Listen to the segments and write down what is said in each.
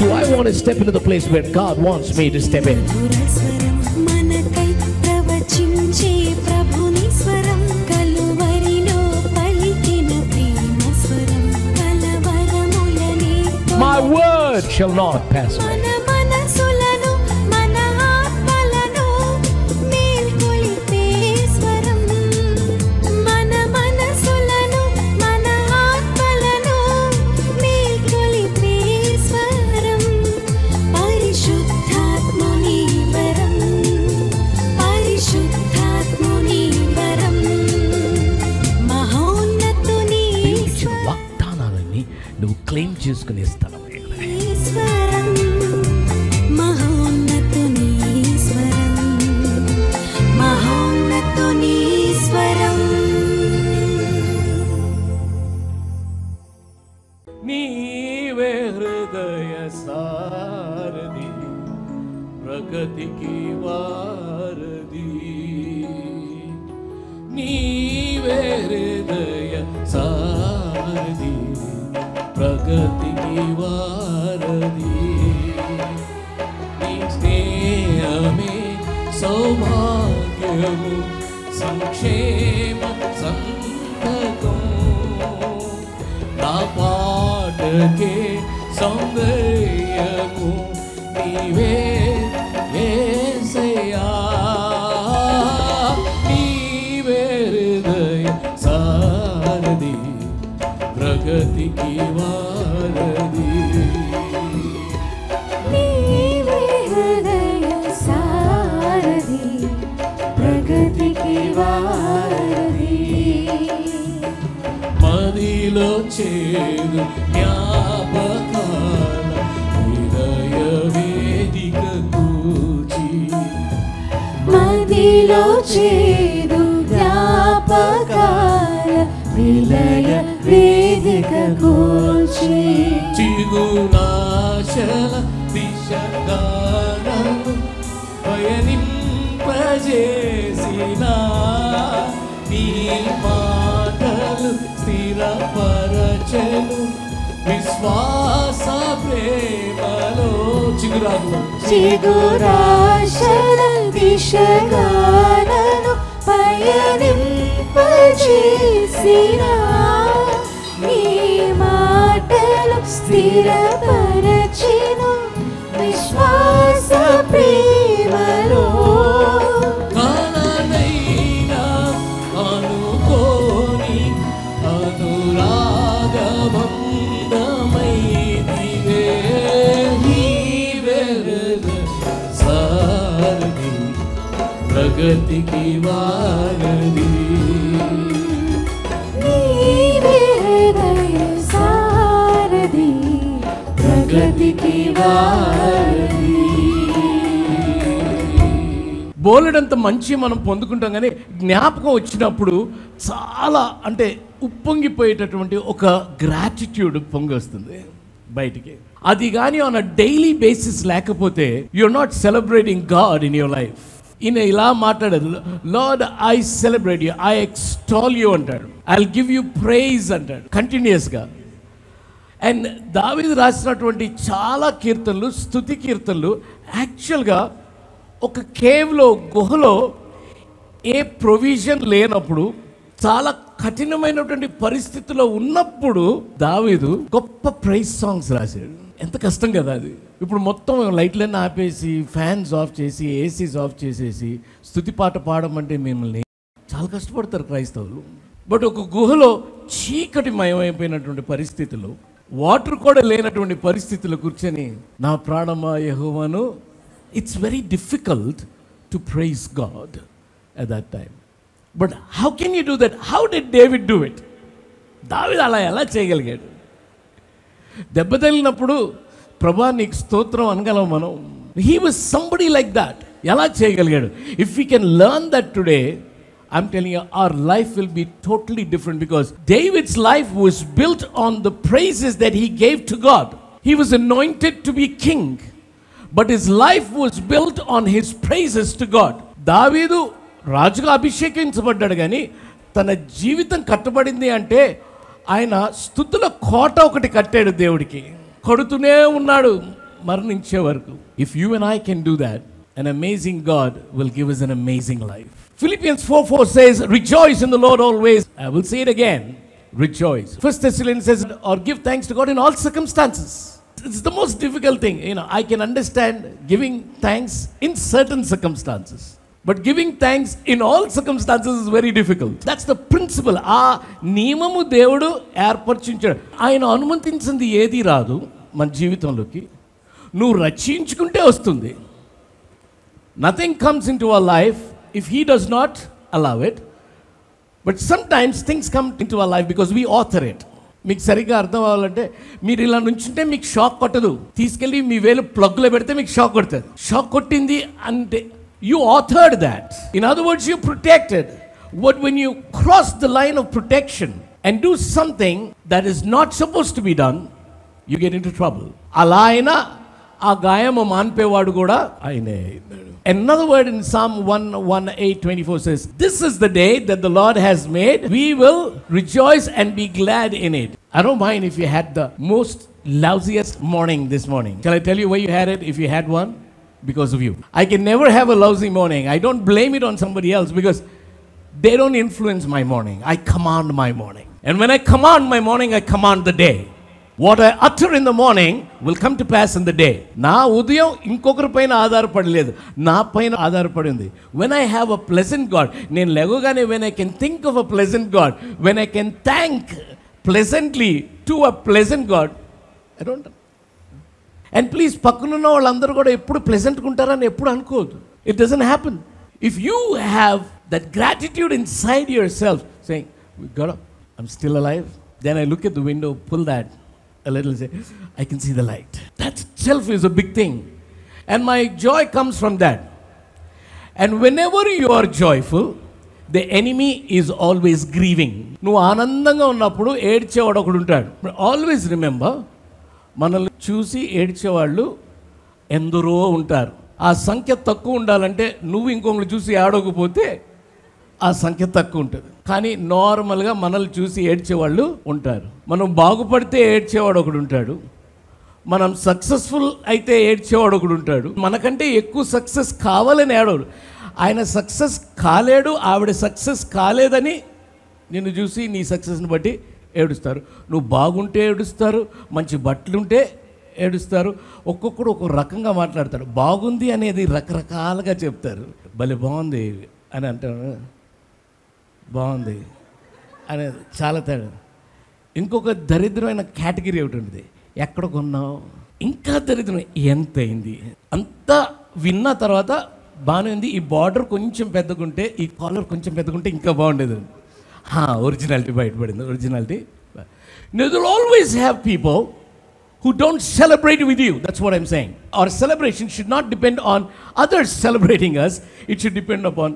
Do I want to step into the place where God wants me to step in? My word shall not pass away. నువ్వు claim చేసుకునే స్థలం. నీవే హృదయ సారథి, ప్రగతికి వారధి. నీవే హృదయ సారథి, ప్రగతికి వారధి. నీ స్నేహమే సౌభాగ్యము, సంక్షేమ సంతకం. నా పాటకే సౌందర్యము నీవే యేసయ్యా. నీవే హృదయ సారథి, ప్రగతికి వారధి. నీవే హృదయ సారథి, ప్రగతికి వారధి. మదిలో చేదు జ్ఞాపకాల హృదయ వేదిక కూర్చి. మదిలో చేదు జ్ఞాపకాల విలయ వేదిక కూర్చి. చిగురాశల దిశగానను పయనింపజేసిన నీ మాటలు స్థిరపరచెను విశ్వాస ప్రేమలో. చిగురాశల దిశగానను పయనింపజేసిన నీ మాటలు స్థిరపరచెను విశ్వాస ప్రేమలో. కానైనా అనుకోని అనురాగబంధమైదివే. నీవే హృదయ సారథి, ప్రగతికి వారధి. నీవే హృదయ సారథి, ప్రగతికి వారధి. బోలెడంత మంచి మనం పొందుకుంటాం, కానీ జ్ఞాపకం వచ్చినప్పుడు చాలా అంటే ఉప్పొంగిపోయేటటువంటి ఒక గ్రాటిట్యూడ్ పొంగి వస్తుంది బయటికి. అది కానీ ఆన్ అ డైలీ బేసిస్ లేకపోతే you're not celebrating God in your life. ఈయన ఇలా మాట్లాడదు, Lord I celebrate you, I extol you అంటాడు, I will give you praise అంటాడు కంటిన్యూస్గా. అండ్ దావీదు రాసినటువంటి చాలా కీర్తనలు, స్తుతి కీర్తనలు యాక్చువల్గా ఒక కేవ్లో, గుహలో ఏ ప్రొవిజన్ లేనప్పుడు, చాలా కఠినమైనటువంటి పరిస్థితిలో ఉన్నప్పుడు దావీదు గొప్ప ప్రైజ్ సాంగ్స్ రాశాడు. ఎంత కష్టం కదా అది. ఇప్పుడు మొత్తం లైట్లన్నీ ఆపేసి, ఫ్యాన్స్ ఆఫ్ చేసి, ఏసీస్ ఆఫ్ చేసేసి స్తుతి పాట పాడమంటే మిమ్మల్ని చాలా కష్టపడతారు క్రైస్తవులు. బట్ ఒక గుహలో చీకటి మయమైపోయినటువంటి పరిస్థితులు, వాటర్ కూడా లేనటువంటి పరిస్థితుల్లో కూర్చొని నా ప్రాణమా యెహోవాను, it's very difficult to praise God at that time. But how can you do that? How did David do it? దావీదు అలా ఎలా చేయగలిగాడు? దెబ్బ తగిలినప్పుడు ప్రభా నీకు స్తోత్రం అనగలం మనం. He was somebody like that. ఎలా చేయగలిగాడు? If we can learn that today, I'm telling you, our life will be totally different, because David's life was built on the praises that he gave to God. He was anointed to be king, but his life was built on his praises to God. దావీదు రాజుగా అభిషేకించబడ్డాడు, కానీ తన జీవితం కట్టబడింది అంటే ఆయన స్తుతుల కోట ఒకటి కట్టాడు దేవుడికి. కొడుతూనే ఉన్నాడు, మరణించే వరకు. If you and I can do that, an amazing God will give us an amazing life. Philippians 4:4 says, rejoice in the Lord always. I will say it again, rejoice. 1 Thessalonians says, or give thanks to God in all circumstances. It's the most difficult thing. I can understand giving thanks in certain circumstances. But giving thanks in all circumstances is very difficult. That's the principle. ఆ నియమము దేవుడు ఏర్పరచుంచాడు. ఆయన అనుమతించింది ఏది రాదు మన జీవితంలోకి. నువ్వు రక్షించుకుంటే వస్తుంది. Nothing comes into our life if he does not allow it. But sometimes things come into our life because we author it. మీకు సరిగ్గా అర్థం అవ్వాలంటే మీరు ఇలా నుంచుంటే మీకు షాక్ కొట్టదు. తీసుకెళ్ళి మీ వేలు ప్లగ్లో పెడితే మీకు షాక్ కొడుతుంది. షాక్ కొట్టింది అంటే you authored that. In other words, you protected. But when you cross the line of protection and do something that is not supposed to be done, you get into trouble. అలా అయినా ఆ గాయము మాన్పేవాడు కూడా ఆయనే. Another word in Psalm 118:24 says, this is the day that the Lord has made. We will rejoice and be glad in it. I don't mind if you had the most lousiest morning this morning. Shall I tell you why you had it if you had one? Because of you. I can never have a lousy morning. I don't blame it on somebody else because they don't influence my morning. I command my morning. And when I command my morning, I command the day. What I utter in the morning will come to pass in the day. నా ఉదయం ఇంకొకరి పైన ఆధారపడలేదు, నా పైన ఆధారపడింది. When I have a pleasant God, నేను లేవగానే when I can think of a pleasant God, when I can thank pleasantly to a pleasant God, I don't. And please, పక్కనున్న వాళ్ళందరూ కూడా ఎప్పుడు ప్లెజెంట్గా ఉంటారని ఎప్పుడు అనుకోవద్దు. It doesn't happen. If you have that gratitude inside yourself, saying, God, I'm still alive. Then I look at the window, pull that a little, say, I can see the light. That itself is a big thing. And my joy comes from that. And whenever you are joyful, the enemy is always grieving. నువ్వు ఆనందంగా ఉన్నప్పుడు ఏడ్చేవాడు ఒకడు ఉంటాడు. Always remember, మనల్ని చూసి ఏడ్చేవాళ్ళు ఎందరో ఉంటారు. ఆ సంఖ్య తక్కువ ఉండాలంటే నువ్వు ఇంకొకరు చూసి ఏడవకపోతే ఆ సంఖ్య తక్కువ ఉంటుంది. కానీ నార్మల్గా మనల్ని చూసి ఏడ్చేవాళ్ళు ఉంటారు. మనం బాగుపడితే ఏడ్చేవాడు ఒకడు ఉంటాడు, మనం సక్సెస్ఫుల్ అయితే ఏడ్చేవాడు ఒకడు ఉంటాడు, మనకంటే ఎక్కువ సక్సెస్ కావాలని ఏడవడు. ఆయన సక్సెస్ కాలేడు, ఆవిడ సక్సెస్ కాలేదని నిన్ను చూసి నీ సక్సెస్ని బట్టి ఏడుస్తారు. నువ్వు బాగుంటే ఏడుస్తారు, మంచి బట్టలుంటే ఏడుస్తారు. ఒక్కొక్కడు ఒక్కొక్క రకంగా మాట్లాడతారు. బాగుంది అనేది రకరకాలుగా చెప్తారు. భలే బాగుంది అని అంటారు, బాగుంది అనేది చాలా తేడా. ఇంకొక దరిద్రమైన కేటగిరీ ఒకటి ఉంటుంది, ఎక్కడ కొన్నావు, ఇంకా దరిద్రం, ఎంత అయింది. అంతా విన్న తర్వాత బాగానే ఉంది, ఈ బార్డర్ కొంచెం పెద్దగుంటే, ఈ కాలర్ కొంచెం పెద్దగుంటే ఇంకా బాగుండేది. ఒరిజినాలిటీ బయటపడింది. Originality. You will always have people who don't celebrate with you. That's what I'm saying. Our celebration should not depend on others celebrating us. It should depend upon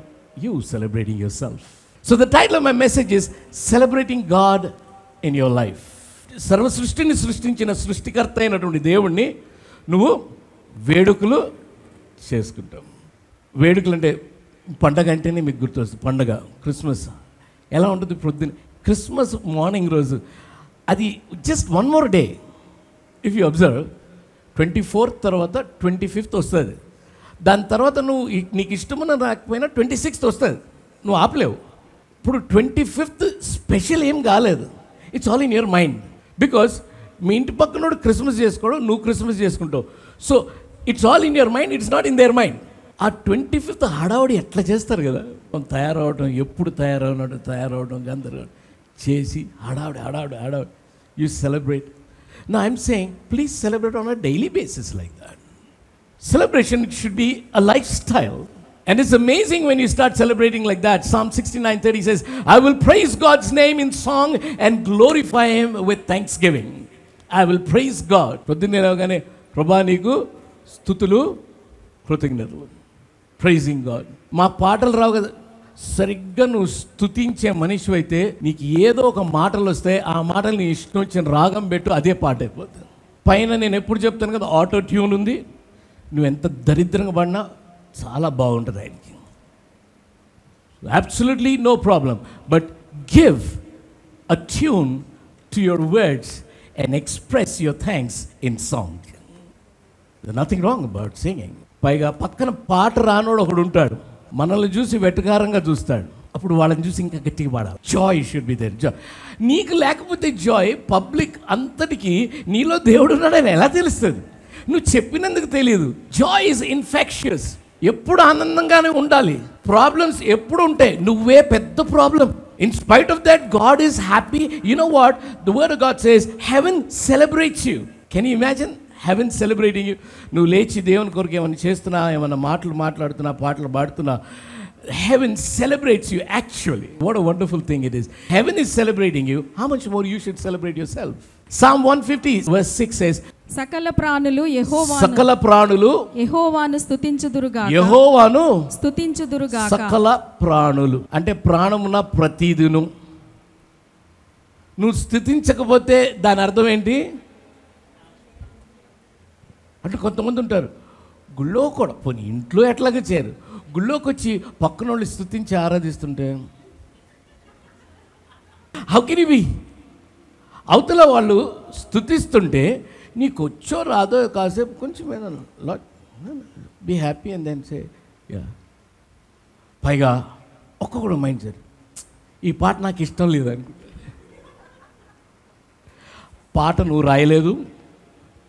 you celebrating yourself. So the title of my message is Celebrating God in Your Life. సర్వ సృష్టిని సృష్టించిన సృష్టికర్త అయినటువంటి దేవుణ్ణి నువ్వు వేడుకలు చేసుకుంటావు. వేడుకలు అంటే పండగ అంటేనే మీకు గుర్తొస్తుంది. పండగ క్రిస్మస్ ఎలా ఉంటుంది? పొద్దున్న క్రిస్మస్ మార్నింగ్ రోజు అది just one more day. If you observe 24th తర్వాత 25th వస్తుంది. దాని తర్వాత నువ్వు నీకు ఇష్టమన్న రాకపోయినా 26th వస్తుంది, నువ్వు ఆపలేవు. ఇప్పుడు 25th స్పెషల్ ఏం కాలేదు. It's all in your mind. Because మీ ఇంటి పక్కనోడు క్రిస్మస్ చేసుకోవడం, నువ్వు క్రిస్మస్ చేసుకుంటావు. So it's all in your mind, it's not in their mind. ఆ 25th హడావుడి ఎట్లా చేస్తారు కదా, తయారవడం, ఎప్పుడు తయారవడం అందరూ చేసి హడావుడి you celebrate. Now I'm saying, please celebrate on a daily basis like that. Celebration should be a lifestyle. And it's amazing when you start celebrating like that. Psalm 69:30 says, I will praise God's name in song and glorify Him with thanksgiving. I will praise God. పొద్దున్నే రాగానే ప్రభా నీకు స్తుతులు కృతజ్ఞతలు. Praising God. మా పాటలు రావు కదా, సరిగ్గా నువ్వు స్తుతించే మనిషి అయితే నీకు ఏదో ఒక మాటలు వస్తే ఆ మాటలు నీ ఇష్టం వచ్చిన రాగం పెట్టు, అదే పాట అయిపోతుంది. పైన నేను ఎప్పుడు చెప్తాను కదా, ఆటో ట్యూన్ ఉంది, నువ్వు ఎంత దరిద్రంగా పడినా చాలా బాగుంటుంది ఆయనకి. Absolutely no problem. But give a tune to your words and express your thanks in song. Nothing wrong about singing. పైగా పక్కన పాట రానోడు ఒకడు ఉంటాడు, మనల్ని చూసి వెటకారంగా చూస్తాడు. అప్పుడు వాళ్ళని చూసి ఇంకా గట్టిగా పాడాలి. Joy should be there. Joy నీకు లేకపోతే జాయ్ పబ్లిక్ అంతటికి నీలో దేవుడు ఉన్నాడని ఎలా తెలుస్తుంది? నువ్వు చెప్పినందుకు తెలియదు. Joy is infectious. ఎప్పుడు ఆనందంగానే ఉండాలి. ప్రాబ్లమ్స్ ఎప్పుడు ఉంటాయి, నువ్వే పెద్ద problem. In spite of that God is happy. You know what the word of God says, heaven celebrates you. Can you imagine heaven celebrating you? నువ్వు లేచి దేవుని కొరకు ఏమైనా చేస్తున్నా, ఏమైనా మాటలు మాట్లాడుతున్నా, పాటలు పాడుతున్నా, heaven celebrates you actually. What a wonderful thing it is. Heaven is celebrating you. How much more you should celebrate yourself? Psalm 150 verse 6 says, సకల ప్రాణులు యెహోవాను స్తుతించుదురుగాక. యెహోవాను స్తుతించుదురుగాక. సకల ప్రాణులు అంటే ప్రాణమున ప్రతిదిను. నువ్వు స్తుతించకపోతే దాని అర్థం ఏంటి అంటే, కొంతమంది ఉంటారు గుళ్ళో కూడా, పోనీ ఇంట్లో ఎట్లాగా చేరు, గుళ్ళోకి వచ్చి పక్కన వాళ్ళు స్తుతించి ఆరాధిస్తుంటే హౌ కెన్ యు బి? అవతల వాళ్ళు స్తుతిస్తుంటే నీకు వచ్చో రాదో కాసేపు కొంచెం lot be happy and then say yeah. పైగా ఒక్కొక్కడు మైండ్ సెట్, ఈ పాట నాకు ఇష్టం లేదు అనుకుంటా. పాట నువ్వు రాయలేదు,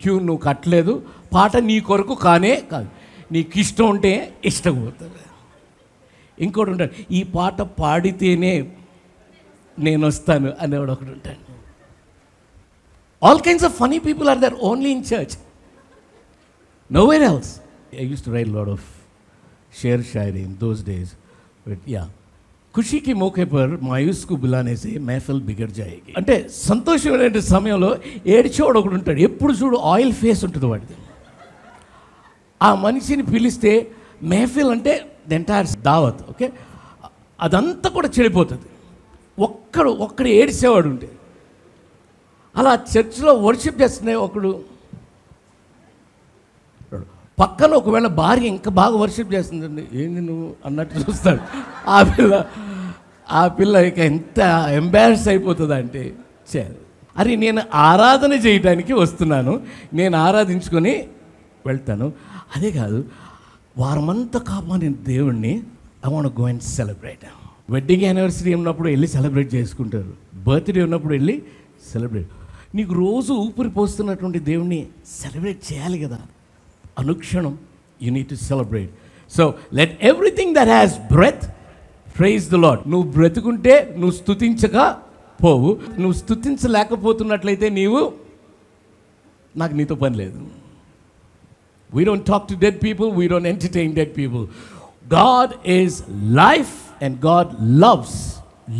ట్యూన్ నువ్వు కట్టలేదు, పాట నీ కొరకు కానే కాదు, నీకు ఇష్టం ఉంటే ఇష్టం పోతుంది. ఇంకోటి ఉంటాడు, ఈ పాట పాడితేనే నేను వస్తాను అనేవాడు ఒకడు ఉంటాడు. All kinds of funny people are there only in church, nowhere else. I use to write lot of sher shayari in those days. But yeah, ఖుషీ కి మౌకే పర్ మాయూస్ కు బులానే సే మెహఫిల్ బిగడ్ జాయేగి. అంటే సంతోషమైన సమయంలో ఏడ్చేవాడు ఒకడు ఉంటాడు, ఎప్పుడు చూడు ఆయిల్ ఫేస్ ఉంటుంది వాడిది. ఆ మనిషిని పిలిస్తే మెహఫిల్ అంటే ది ఎంటైర్ దావత్, ఓకే, అదంతా కూడా చెడిపోతుంది. ఒక్కడు ఏడిసేవాడు ఉంటే. అలా చర్చిలో వర్షిప్ చేస్తున్నాయి ఒకడు, పక్కన ఒకవేళ భార్య ఇంకా బాగా వర్షిప్ చేస్తుందండి, ఏంది నువ్వు అన్నట్టు చూస్తాడు. ఆ పిల్ల ఇక ఎంత ఎంబారస్ అయిపోతుంది అంటే, అరే నేను ఆరాధన చేయడానికి వస్తున్నాను, నేను ఆరాధించుకొని వెళ్తాను. అదే కాదు, వారమంతా కాపాడిన దేవుణ్ణి I want go and celebrate. Wedding anniversary ఉన్నప్పుడు వెళ్ళి సెలబ్రేట్ చేసుకుంటారు, బర్త్డే ఉన్నప్పుడు వెళ్ళి సెలబ్రేట్. నీకు రోజు ఊపిరి పోస్తున్నటువంటి దేవుణ్ణి సెలబ్రేట్ చేయాలి కదా. అనుక్షణం you need to celebrate. So let everything that has breath praise the Lord. నువ్వు బ్రతుకుంటే నువ్వు స్తుతించక పోవు. నువ్వు స్తుతించలేకపోతున్నట్లయితే నాకు నీతో పని లేదు. We don't talk to dead people, we don't entertain dead people. God is life and God loves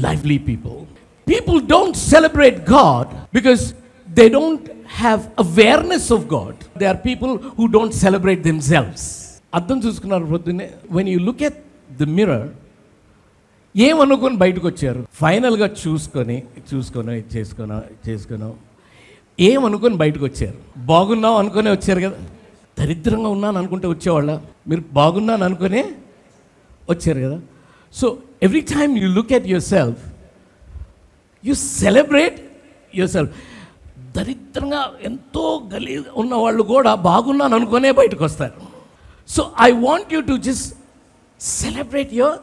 lively people. People don't celebrate God because they don't have awareness of God. There are people who don't celebrate themselves. అర్థం చూసుకున్నారు పొద్దున్నే. When you look at the mirror, ఏమనుకొని బయటకు వచ్చారు? ఫైనల్గా చూసుకొని ఏమనుకొని బయటకు వచ్చారు? బాగున్నావు అనుకునే వచ్చారు కదా. దరిద్రంగా ఉన్నాను అనుకుంటే వచ్చేవాళ్ళ? మీరు బాగున్నాను అనుకునే వచ్చారు కదా. So every time you look at your self, you celebrate your self. దరిద్రంగా ఎంతో గలీజ్ ఉన్న వాళ్ళు కూడా బాగున్నాను అనుకునే బయటకు వస్తారు. So I want you to just celebrate your.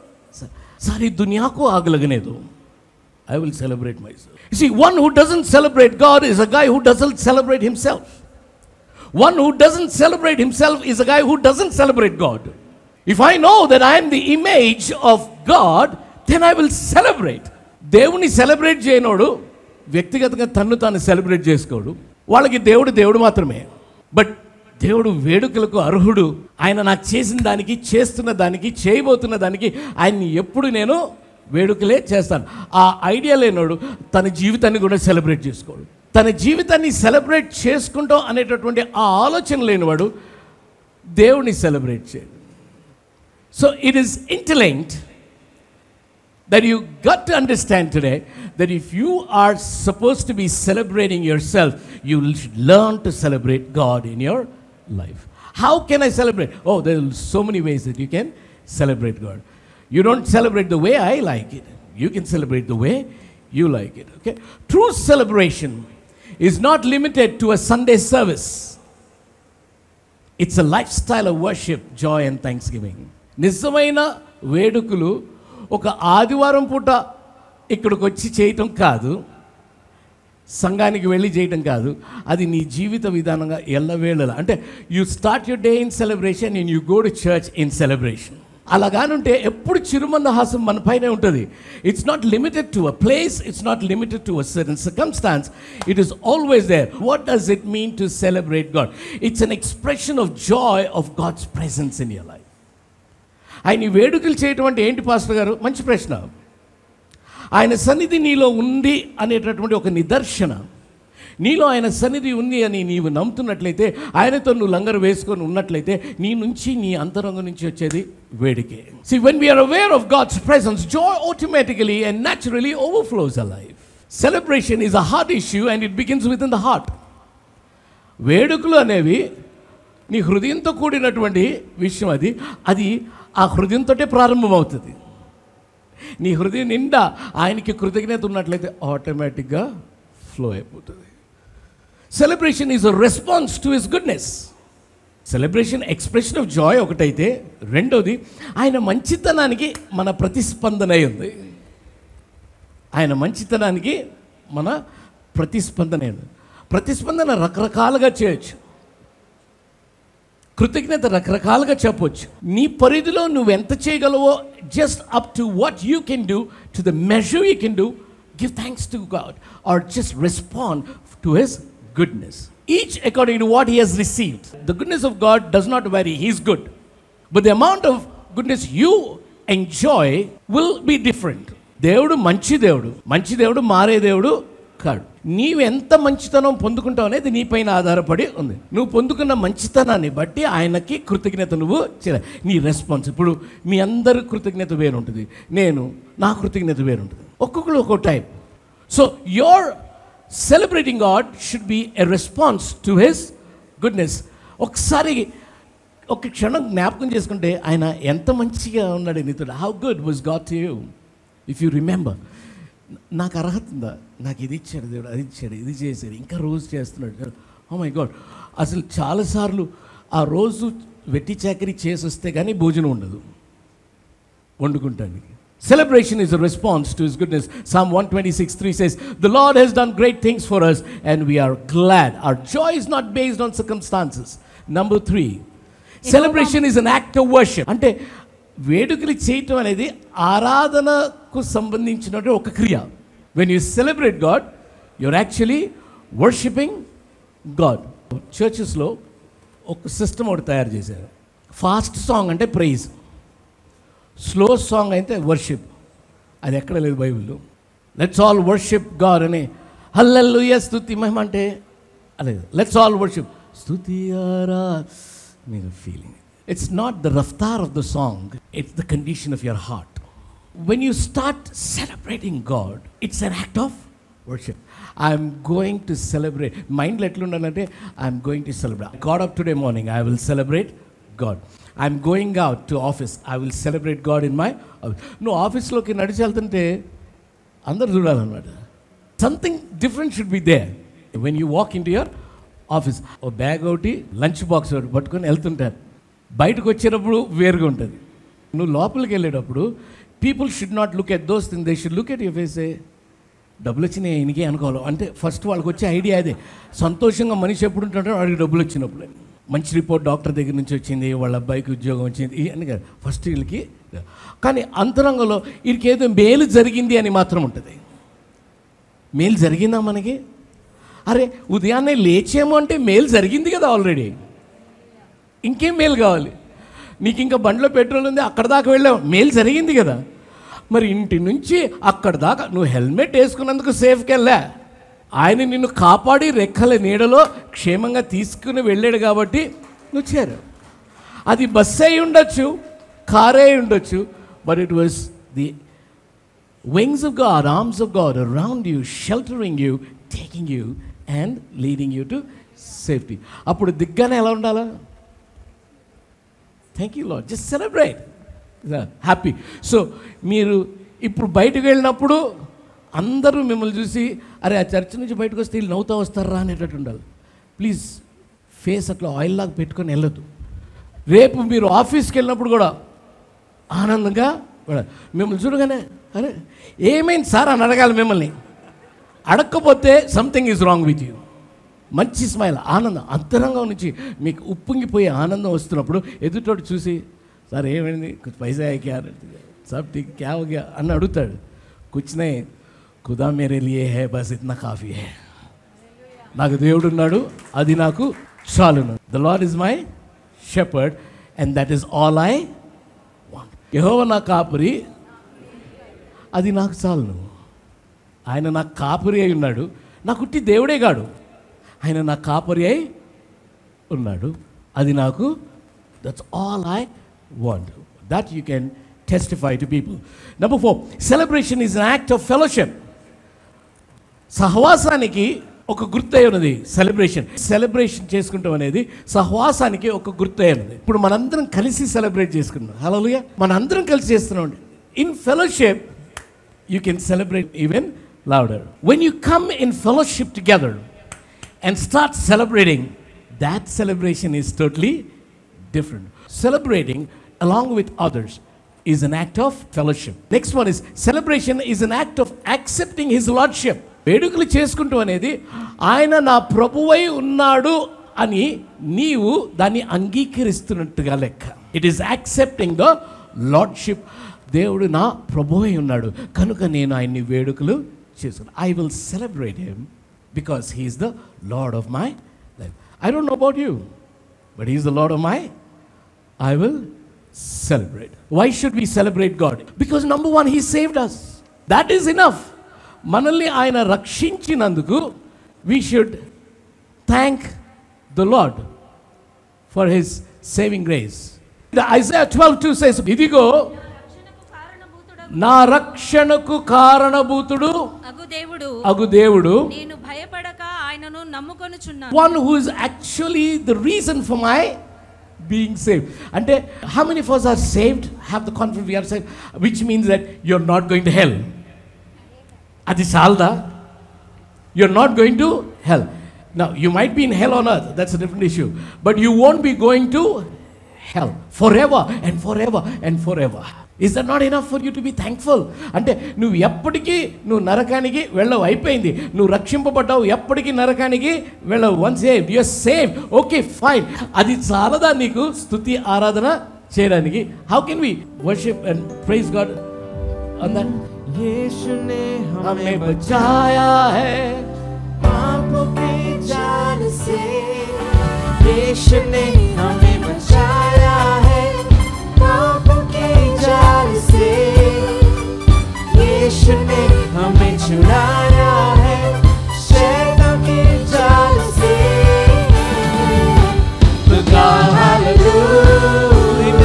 సారీ దునియాకు ఆग लगने दो, I will celebrate myself. You see, one who doesn't celebrate God is a guy who doesn't celebrate himself. One who doesn't celebrate himself is a guy who doesn't celebrate God. If I know that I am the image of God, then I will celebrate. దేవుని celebrate చేయనోడు వ్యక్తిగతంగా తన్ను తాను celebrate చేసుకోడు. వాళ్ళకి దేవుడు మాత్రమే. But దేవుడు వేడుకలకు అర్హుడు. ఆయన నాకు చేసిన దానికి, చేస్తున్న దానికి, చేయబోతున్న దానికి ఆయన్ని ఎప్పుడు నేను వేడుకలే చేస్తాను. ఆ ఐడియా లేనోడు తన జీవితాన్ని కూడా సెలబ్రేట్ చేసుకోడు. తన జీవితాన్ని సెలబ్రేట్ చేసుకుంటాం అనేటటువంటి ఆ ఆలోచన లేనివాడు దేవుని సెలబ్రేట్ చేయడు. So it is interlinked that you got to understand today that if you are supposed to be celebrating yourself, you should learn to celebrate God in your life. How can I celebrate? Oh, there are so many ways that you can celebrate God. You don't celebrate the way I like it. You can celebrate the way you like it. Okay? True celebration is not limited to a Sunday service. It's a life style of worship, Joy and thanks giving. నిజమైన వేడుకలు ఒక ఆదివారం పూట ఇక్కడికి వచ్చి చేయటం కాదు, సంఘానికి వెళ్ళి చేయటం కాదు, అది నీ జీవిత విధానంగా ఎల్లవేళలా. అంటే you start your day in celebration and you go to church in celebration. అలాగానుంటే ఎప్పుడు చిరుమందహాసం మన పైనే ఉంటుంది. It's not limited to a place, it's not limited to a certain circumstance, it is always there. What does it mean to celebrate God? It's an expression of joy of God's presence in your life. ఆయన ఈ వేడుకలు చేయటం అంటే ఏంటి pastor గారు? మంచి ప్రశ్న. ఆయన సన్నిధి నీలో ఉంది అనేటటువంటి ఒక నిదర్శన. నీలో ఆయన సన్నిధి ఉంది అని నీవు నమ్ముతున్నట్లయితే, ఆయనతో నువ్వు లంగరు వేసుకొని ఉన్నట్లయితే, నీ నుంచి నీ అంతరంగం నుంచి వచ్చేది వేడికే. See, when we are aware of God's presence, joy automatically and naturally overflows our life. Celebration is a heart issue and it begins within the heart. వేడుకలు అనేవి నీ హృదయంతో కూడినటువంటి విషయం. అది ఆ హృదయంతోటే ప్రారంభమవుతుంది. నీ హృదయం నిండా ఆయనకి కృతజ్ఞత ఉన్నట్లయితే ఆటోమేటిక్గా ఫ్లో అయిపోతుంది. Celebration is a response to his goodness. Celebration expression of Joy ఒకటైతే, రెండోది ఆయన మంచితనానికి మన ప్రతిస్పందన అయి ఉంది. ఆయన మంచితనానికి మన ప్రతిస్పందన అయింది. ప్రతిస్పందన రకరకాలుగా చేయొచ్చు, కృతజ్ఞత రకరకాలుగా చెప్పొచ్చు. నీ పరిధిలో నువ్వెంత చేయగలవో, just up to what you can do, to the measure you can do, give thanks to God or just respond to his goodness, each according to what he has received. The goodness of God does not vary, he is good, but the amount of goodness you enjoy will be different. దేవుడు మంచి దేవుడు మారే దేవుడు కాడు. నీవు ఎంత మంచితనం పొందుకుంటావు అనేది నీ పైన ఆధారపడి ఉంది. నువ్వు పొందుకున్న మంచితనాన్ని బట్టి ఆయనకి కృతజ్ఞత నువ్వు చేయాలి. నీ రెస్పాన్స్. ఇప్పుడు మీ అందరి కృతజ్ఞత వేరుంటుంది, నా కృతజ్ఞత వేరుంటుంది, ఒక్కొక్కరు ఒక్కో type. So your celebrating God should be a response to his goodness. ఒకసారి ఒక క్షణం జ్ఞాపకం చేసుకుంటే ఆయన ఎంత మంచిగా ఉన్నాడు నీతో. How good was God to you if you remember. నాకు అర్హత ఉందా, నాకు ఇది ఇచ్చాడు దేవుడు, అది ఇచ్చాడు, ఇది చేశాడు, ఇంకా రోజు చేస్తున్నాడు. Oh my God. అసలు చాలాసార్లు ఆ రోజు వెట్టి చాకరీ చేసి వస్తే కానీ భోజనం ఉండదు వండుకుంటానికి. Celebration is a response to his goodness. Psalm 126:3 says, "The Lord has done great things for us and we are glad." Our joy is not based on circumstances. Number 3, celebration is an act of worship. అంటే వేడుకలు చేయటం అనేది ఆరాధనకు సంబంధించినటువంటి ఒక క్రియ. When you celebrate God, you're actually worshiping God. చర్చెస్లో ఒక system ఒకటి తయారు చేశారు. ఫాస్ట్ సాంగ్ అంటే ప్రైజ్, స్లో సాంగ్ అయితే వర్షిప్. అది ఎక్కడ లేదు బైబిల్లో. లెట్స్ ఆల్ వర్షిప్ గాడ్ అని హల్లెలూయా స్తుతి మహిమ అంటే లేదు. లెట్స్ ఆల్ వర్షిప్ స్తుతి ఆరా మీకు feeling. It's not the raftaar of the song, it's the condition of your heart. When you start celebrating God, it's an act of worship. I'm going to celebrate. మైండ్లో ఎట్లుండాలంటే I'm going to celebrate God. Of today morning I will celebrate God. I'm going out to office, I will celebrate God in my office. నువ్వు ఆఫీస్లోకి నడిచి వెళ్తుంటే అందరు చూడాలన్నమాట. Something different should be there when you walk in to your office. ఓ bag ఒకటి, lunch box ఒకటి పట్టుకొని వెళ్తుంటారు. బయటకు వచ్చేటప్పుడు వేరుగా ఉంటుంది. నువ్వు లోపలికి వెళ్ళేటప్పుడు people should not look at those things, they should look at your face. డబ్బులు వచ్చినాయి ఈయనకే అనుకోవాలి అంటే ఫస్ట్ వాళ్ళకి వచ్చే ఐడియా అదే. సంతోషంగా మనిషి ఎప్పుడు ఉంటాడో వాడికి డబ్బులు వచ్చినప్పుడు. మంచి రిపోర్ట్ డాక్టర్ దగ్గర నుంచి వచ్చింది, వాళ్ళ అబ్బాయికి ఉద్యోగం వచ్చింది అని కాదు ఫస్ట్ వీళ్ళకి. కానీ అంతరంగంలో వీరికి ఏదో మేలు జరిగింది అని మాత్రం ఉంటుంది. మేలు జరిగిందా మనకి? అరే ఉదయాన్నే లేచేమో అంటే మేలు జరిగింది కదా ఆల్రెడీ, ఇంకేం మేలు కావాలి నీకు? ఇంకా బండిలో పెట్రోల్ ఉంది, అక్కడ దాకా వెళ్ళావు, మేలు జరిగింది కదా. మరి ఇంటి నుంచి అక్కడ దాకా నువ్వు హెల్మెట్ వేసుకున్నందుకు సేఫ్కి వెళ్ళా. ఆయన నిన్ను కాపాడి రెక్కల నీడలో క్షేమంగా తీసుకుని వెళ్ళాడు కాబట్టి నువ్వు చేరావు. అది బస్సు అయి ఉండొచ్చు, కారే అయి ఉండొచ్చు, but it was the wings of God, arms of God around you, sheltering you, taking you and leading you to safety. అప్పుడు దిగ్గానే ఎలా ఉండాలా? Thank you lord, just celebrate, happy. So మీరు ఇప్పుడు బయటకు వెళ్ళినప్పుడు అందరూ మిమ్మల్ని చూసి అరే ఆ చర్చ్ నుంచి బయటకు వస్తే వీళ్ళు నవ్వుతూ వస్తారా అనేటట్టు ఉండాలి. ప్లీజ్ ఫేస్ అట్లా ఆయిల్ లాగా పెట్టుకొని వెళ్ళొద్దు. రేపు మీరు ఆఫీస్కి వెళ్ళినప్పుడు కూడా ఆనందంగా కూడా మిమ్మల్ని చూడగానే అరే ఏమైంది సార్ అని అడగాలి. మిమ్మల్ని అడగకపోతే something is wrong with you. మంచి స్మైల్, ఆనందం, అంతరంగం నుంచి మీకు ఉప్పొంగిపోయే ఆనందం వస్తున్నప్పుడు ఎదుటోడు చూసి సార్ ఏమైంది, కొంచెం పైసా క్యా సబ్ ఠీక్ క్యా హో గయా అని అడుగుతాడు. కూర్చునే ఖుదా మేరే లియే హై బస్ ఇత్నా కాఫీ హై. నాకు దేవుడు ఉన్నాడు, అది నాకు చాలును. The Lord is my shepherd and that is all I want. యెహోవా నా కాపరి, అది నాకు చాలును. ఆయన నాకు కాపరి అయి ఉన్నాడు. నాకు ఉట్టి దేవుడే కాడు, ఆయన నా కాపరి అయి ఉన్నాడు. అది నాకు, that's all I want. That you can testify to people. Number 4, celebration is an act of fellowship. సహవాసానికి ఒక గుర్తై ఉన్నది సెలబ్రేషన్ చేసుకుంటాం అనేది సహవాసానికి ఒక గుర్తై ఉన్నది. ఇప్పుడు మనందరం కలిసి సెలబ్రేట్ చేసుకుంటాం. హల్లెలూయా, మనందరం కలిసి చేస్తున్నాం. In fellowship you can celebrate even louder. When you come in fellowship together and start celebrating, that celebration is totally different. Celebrating along with others is an act of fellowship. Next one is celebration is an act of accepting his lordship. వేడుకలు చేసుకుంటూ అనేది ఆయన నా ప్రభువై ఉన్నాడు అని నీవు దాన్ని అంగీకరిస్తున్నట్టుగా లెక్క. It is accepting the lordship. దేవుడు నా ప్రభువై ఉన్నాడు కనుక నేను ఆయన్ని వేడుకలు చేసుకున్నాను. I will celebrate him because he is the Lord of my life. I don't know about you, but he is the Lord of my. I will celebrate. Why should we celebrate God? Because number one, he saved us. That is enough. మనల్ని ఆయన రక్షించినందుకు we should thank the Lord for his saving grace. The Isaiah 12:2 says, ఇదిగో నా రక్షణకు కారణభూతుడు అగు దేవుడు నేను భయపడక ఆయనను నమ్ముకొనుచున్నాను. One who is actually the reason for my being saved. అంటే how many of us are saved, have the confidence we are saved, which means that you're not going to hell. అది చాలదా? You're not going to hell. Now you might be in hell on earth, that's a different issue, but you won't be going to hell forever and forever and forever. Is that not enough for you to be thankful? అంటే నువ్వు ఎప్పటికీ నువ్వు నరకానికి వెళ్ళవు, అయిపోయింది. నువ్వు రక్షింపబడ్డావు, ఎప్పటికీ నరకానికి వెళ్ళవు. Once saved, you are saved, okay fine. అది చాలదా నీకు స్తుతి ఆరాధన చేయడానికి? How can we worship and praise God on that? यीशु ने हमें बचाया है पापों के जाल से, यीशु ने हमें बचाया है पापों के जाल से, यीशु ने हमें छुड़ाया है शैतान के जाल से. तो गाओ हालेलुया,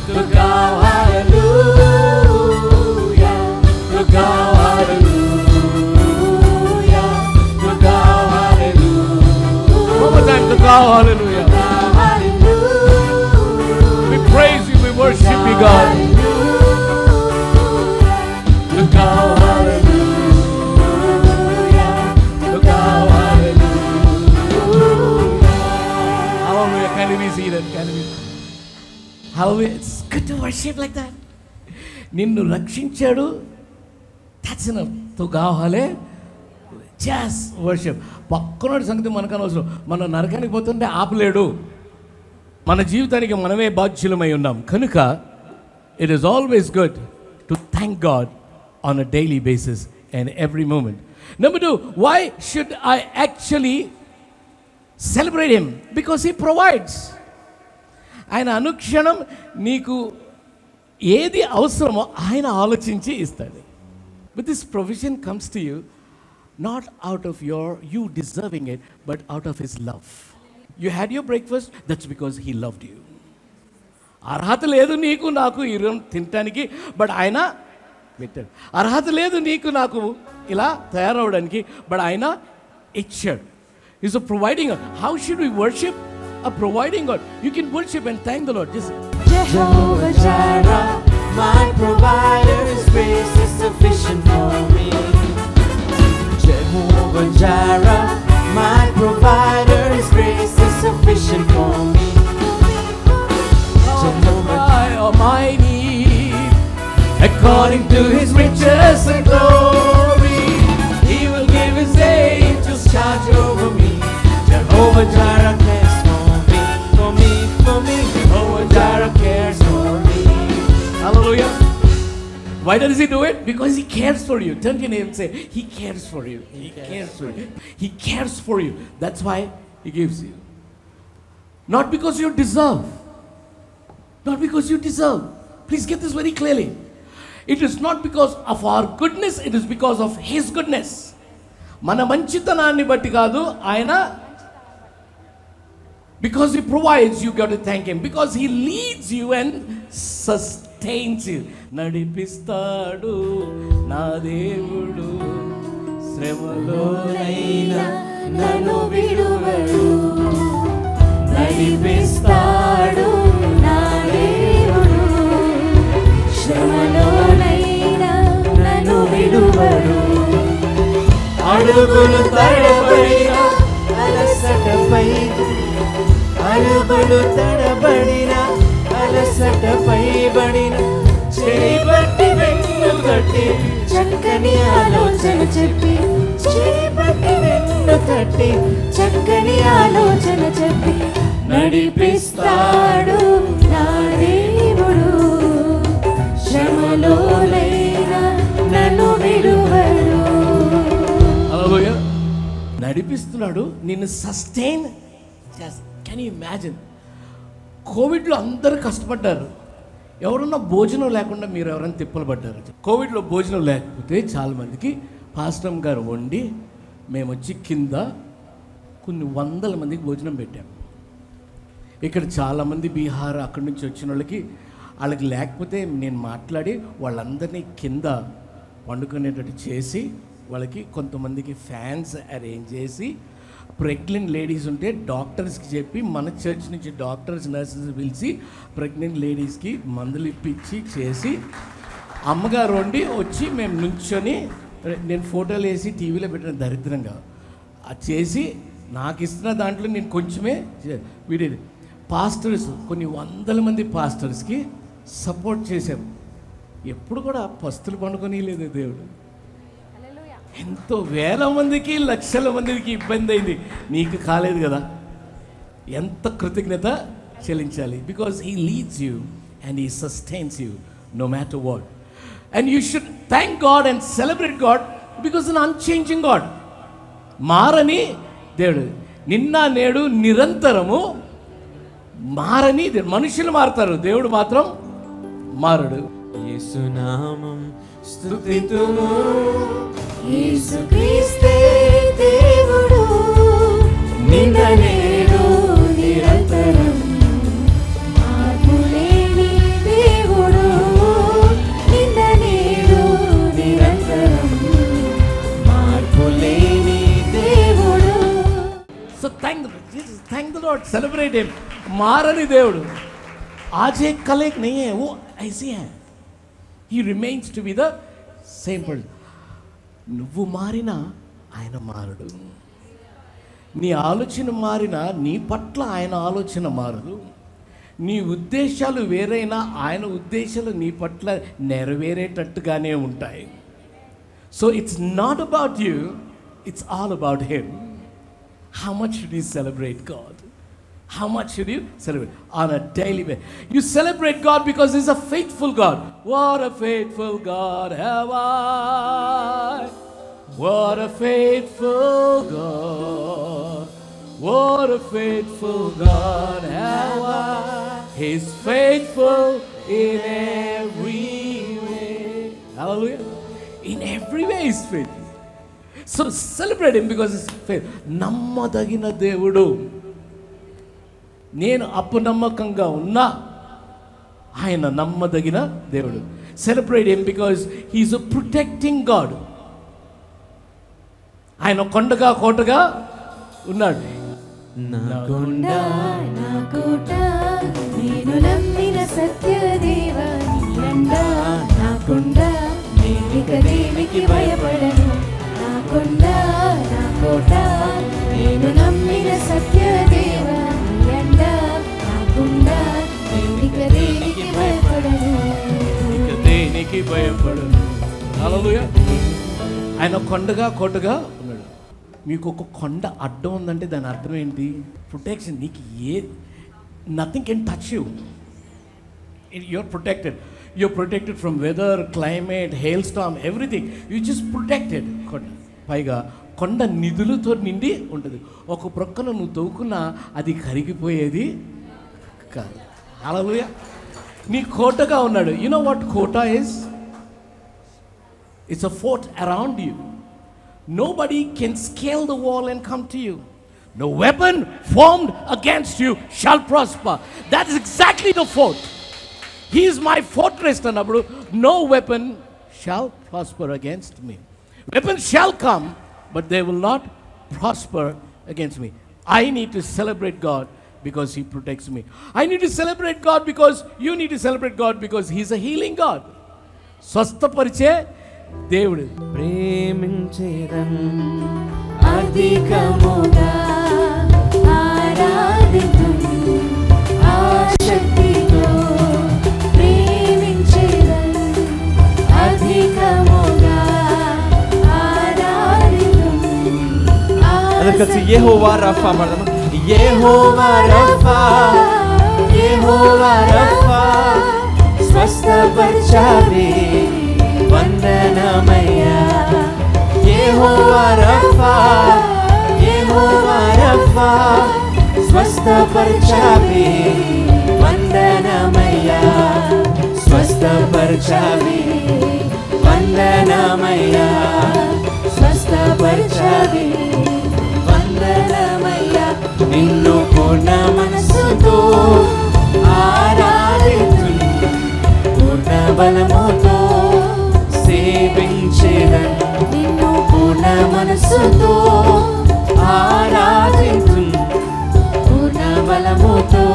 तो गाओ हालेलुया, तो गाओ हालेलुया, तो गाओ hallelujah. One more time, to God, hallelujah. We praise you, we worship you, God. To God, hallelujah, to God, hallelujah. Hallelujah. Can we see that? Can we? Hallelujah. It's good to worship like that. నిన్ను రక్షించాడు. That's enough. To God, hallelujah. Just worship. పక్కనోడి సంగతి మనకు అనవసరం. మన నరకానికి పోతుంటే ఆపలేడు. మన జీవితానికి మనమే బాధ్యులమై ఉన్నాం కనుక it is always good to thank God on a daily basis and every moment. Number 2, why should I actually celebrate him? Because he provides. ఆయన అనుక్షణం నీకు ఏది అవసరమో ఆయన ఆలోచించి ఇస్తాడు. But this provision comes to you not out of you deserving it, but out of his love. You had your breakfast, that's because he loved you. అర్హత లేదు నీకు నాకు ఇరం తినటానికి, బట్ ఆయన పెట్టాడు. అర్హత లేదు నీకు నాకు ఇలా తయారవడానికి, బట్ ఆయన ఇచ్చాడు. He's a providing God. How should we worship a providing God? You can worship and thank the Lord. Just Jehovah Jireh, my provider, his grace is sufficient for me. Jehovah Jireh, my provider, his grace is sufficient for me. Jehovah, my need, according to His riches and glory, He will give His angels charge over me. Jehovah Jireh cares for me, for me. Jehovah Jireh cares for me. Hallelujah. Why does He do it? Because He cares for you. Turn to your neighbor and say, He cares for you. He cares for you. He cares for you. That's why He gives you. Not because you deserve. Not because you deserve. Please get this very clearly. It is not because of our goodness, it is because of His goodness. మన మంచితనాన్ని బట్టి కాదు, ఆయన because He provides, you got to thank Him. Because He leads you and sustains you. నడిపిస్తాడు నా దేవుడు, శ్రమలోనైనా నన్ను విడువడు. నడిపిస్తాడు నా దేవుడు, శ్రమలోనైనా నన్ను విడువడు. అడుగులు తడబడిన అలసటపై, అడుగులు తడబడిన అలసటపై బడిన, చేపట్టి వెన్ను తట్టి చక్కని ఆలోచన చెప్పి, చేపట్టి వెన్ను తట్టి చక్కని ఆలోచన చెప్పి, నడిపిస్తాడు నా దేవుడు, శ్రమలోనైనా నన్ను విడువడు. హల్లెలూయా. నడిపిస్తున్నాడు, నిన్ను సస్టైన్ చేస్తాడు. Can you imagine? కోవిడ్లో అందరూ కష్టపడ్డారు. ఎవరన్నా భోజనం లేకుండా మీరు ఎవరైనా తిప్పలు పడ్డారు? కోవిడ్లో భోజనం లేకపోతే చాలామందికి పాస్టర్ గారు వండి మేము వచ్చి కింద కొన్ని వందల మందికి భోజనం పెట్టాం. ఇక్కడ చాలామంది బీహార్ అక్కడి నుంచి వచ్చిన వాళ్ళకి లేకపోతే నేను మాట్లాడి వాళ్ళందరినీ కింద వండుకునేటట్టు చేసి, వాళ్ళకి కొంతమందికి ఫ్యాన్స్ అరేంజ్ చేసి, ప్రెగ్నెంట్ లేడీస్ ఉంటే డాక్టర్స్కి చెప్పి, మన చర్చ్ నుంచి డాక్టర్స్ నర్సెస్ పిలిచి ప్రెగ్నెంట్ లేడీస్కి మందులు ఇప్పించి చేసి, అమ్మగారు వండి వచ్చి మేము నుంచొని, నేను ఫోటోలు వేసి టీవీలో పెట్టిన దరిద్రంగా అది చేసి నాకు ఇస్తున్న దాంట్లో నేను కొంచెమే వీడేది. పాస్టర్స్ కొన్ని వందల మంది పాస్టర్స్కి సపోర్ట్ చేశాం. ఎప్పుడు కూడా పస్తులు పండుకొని లేదు దేవుడు. ఎంతో వేల మందికి లక్షల మందికి ఇబ్బంది అయింది, నీకు కాలేదు కదా. ఎంత కృతజ్ఞత చెల్లించాలి. Because he leads you and he sustains you know matter what. And you should thank God and celebrate God because an unchanging God. మారని దేవుడు, నిన్న నేడు నిరంతరము మారని దేవుడు. మనుషులు మారుతారు, దేవుడు మాత్రం మారడు. యేసునామం స్తుతితుము, యేసుక్రీస్తే దేవుడు, నిన్న నేడు నిరంతరం మార్పులేని దేవుడు, నిన్న నేడు నిరంతరం మార్పులేని దేవుడు. So thank the lord, celebrate him. మారని దేవుడు. आज एक कल एक नहीं है, वो ऐसे है. He remains to be the same person. నువ్వు మారినా ఆయన మారడు. నీ ఆలోచన మారినా నీ పట్ల ఆయన ఆలోచన మారదు. నీ ఉద్దేశాలు వేరైనా ఆయన ఉద్దేశాలు నీ పట్ల నెరవేరేటట్టుగానే ఉంటాయి. So it's not about you, it's all about him. How much should you celebrate God? How much should you celebrate? On a daily basis. You celebrate God because He's a faithful God. What a faithful God have I. What a faithful God. What a faithful God have I. He's faithful in every way. Hallelujah. In every way He's faithful. So celebrate Him because He's faithful. నమ్మదగిన దేవుడు. నేను అపనమ్మకంగా ఉన్నా ఆయన నమ్మదగిన దేవుడు. Celebrate him because he is a protecting God. ఆయన కొండగా కోటగా ఉన్నాడు. నా కొండ నా కోట, నేను నమ్మిన సత్య దేవ నీరండ. నా కొండ నేనిక దేవికి భయపడను. నా కొండ నా కోట, నేను నమ్మిన సత్య దేవ భయపడను. హల్లెలూయా. ఆయన కొండగా కోటగా ఉన్నాడు. మీకు ఒక కొండ అడ్డం ఉందంటే దాని అర్థం ఏంటి? ప్రొటెక్షన్. నీకు nothing can touch you. You're protected. You're protected from weather, climate, hailstorm, everything. You just protected. పైగా కొండ నిధులతో నిండి ఉంటుంది. ఒక ప్రక్కన నువ్వు తవ్వుకున్నా అది కరిగిపోయేది కాదు. హల్లెలూయా. నీ కోటగా ఉన్నాడు. You know what kota is? It's a fort around you. Nobody can scale the wall and come to you. No weapon formed against you shall prosper. That is exactly the fort. He is my fortress అన్నప్పుడు no weapon shall prosper against me. Weapons shall come, but they will not prosper against me. I need to celebrate God because He protects me. I need to celebrate God because you need to celebrate God because He's a healing God. స్వస్థపరిచే దేవుడు. ప్రేమించేదన్ అధికముగా ఆరాధింతును ఆశక్తితో ప్రేమించేదన్ అధికముగా ఆరాధింతును. అందరూ కలిసి యెహోవా రఫా పాడదామా? యెహోవా రఫా, యెహోవా రఫా, స్వస్థపరచావే వందనమయ్యా. యెహోవా రఫా, యెహోవా రఫా, స్వస్థపరచావే వందనమయ్యా. స్వస్థపరచావే వందనమయ్యా. స్వస్థపరచావే వందనమయ్యా. నిన్ను పూర్ణ మనసుతో ఆరాధింతును పూర్ణ బలముతో సేవించేదన్. నిన్ను పూర్ణ మనసుతో ఆరాధింతును పూర్ణ బలముతో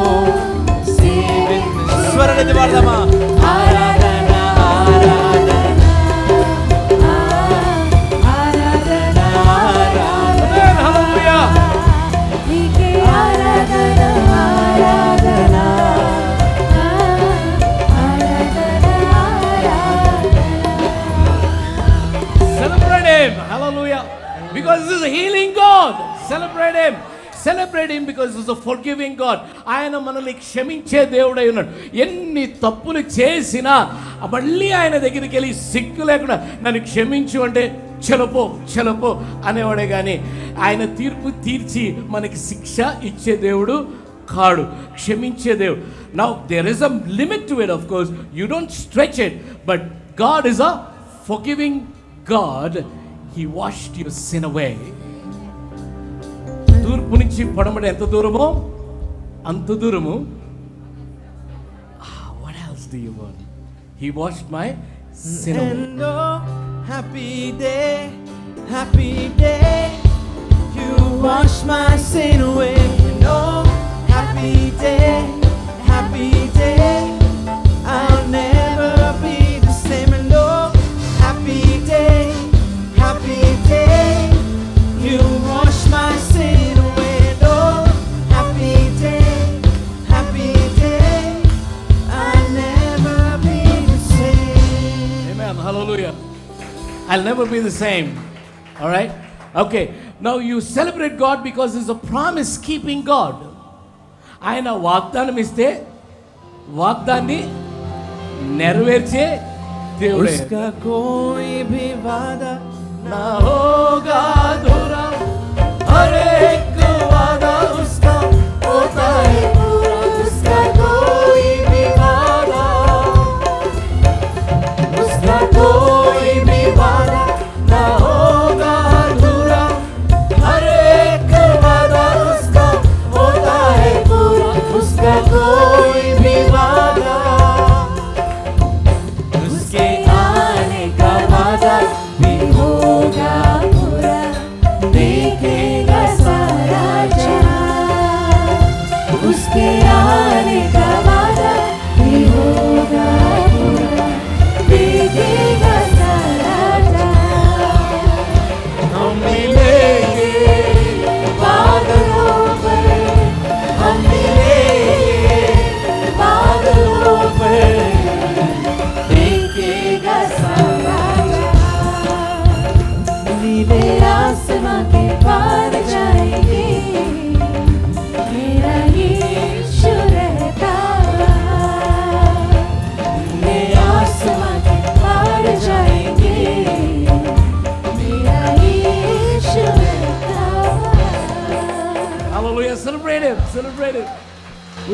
సేవింతును. స్వరనిధి వాడదామా? ఆరాధన ఆరాధన ఆరాధన ఆరాధన. హల్లెలూయా. నీకే ఆరాధన ఆరాధన Hallelujah. Because this is a healing God. Celebrate Him. Celebrate Him because this is a forgiving God. ఆయన మనల్ని క్షమించే దేవుడై ఉన్నాడు. ఎన్ని తప్పులు చేసినా మళ్ళీ ఆయన దగ్గరికి వెళ్ళి సిగ్గు లేకుండా నన్ను క్షమించు అంటే చలపో చలపో అనేవాడే కానీ ఆయన తీర్పు తీర్చి మనకి శిక్ష ఇచ్చే దేవుడు కాడు. క్షమించే దేవుడు. Now there is a limit to it, of course. You don't stretch it, but God is a forgiving God. He washed your sin away. తూర్పు నుంచి పడమటి ఎంత దూరమో అంత దూరము. What else do you want? He washed my sin away. And oh, happy day, happy day, you washed my sin away. And oh, happy day, happy day, I'll never be the same. And oh, happy day, happy day, you wash my sin away. And oh, happy day, I'll never be the same. Amen. Hallelujah. I'll never be the same. All right? Okay. Now you celebrate God because He's a promise-keeping God. ఆయన వాగ్దానం ఇస్తే వాగ్దాన్ని నెరవేర్చే దేవుడే. उसका कोई भी वादा ना होगा अधूरा, हर एक वादा उसका होता है पूरा. उसका कोई भी वादा, उसका कोई भी वादा ना होगा अधूरा, हर एक वादा उसका होता है पूरा. उसका कोई भी वादा, उसके आने का वादा भी होगा पूरा. देखेगा सारा जहां, उसके आने का वादा भी होगा पूरा. देखेगा सारा जहां. हम मिलेंगे बादलों पर, हम मिलेंगे बादलों पर. देखेगा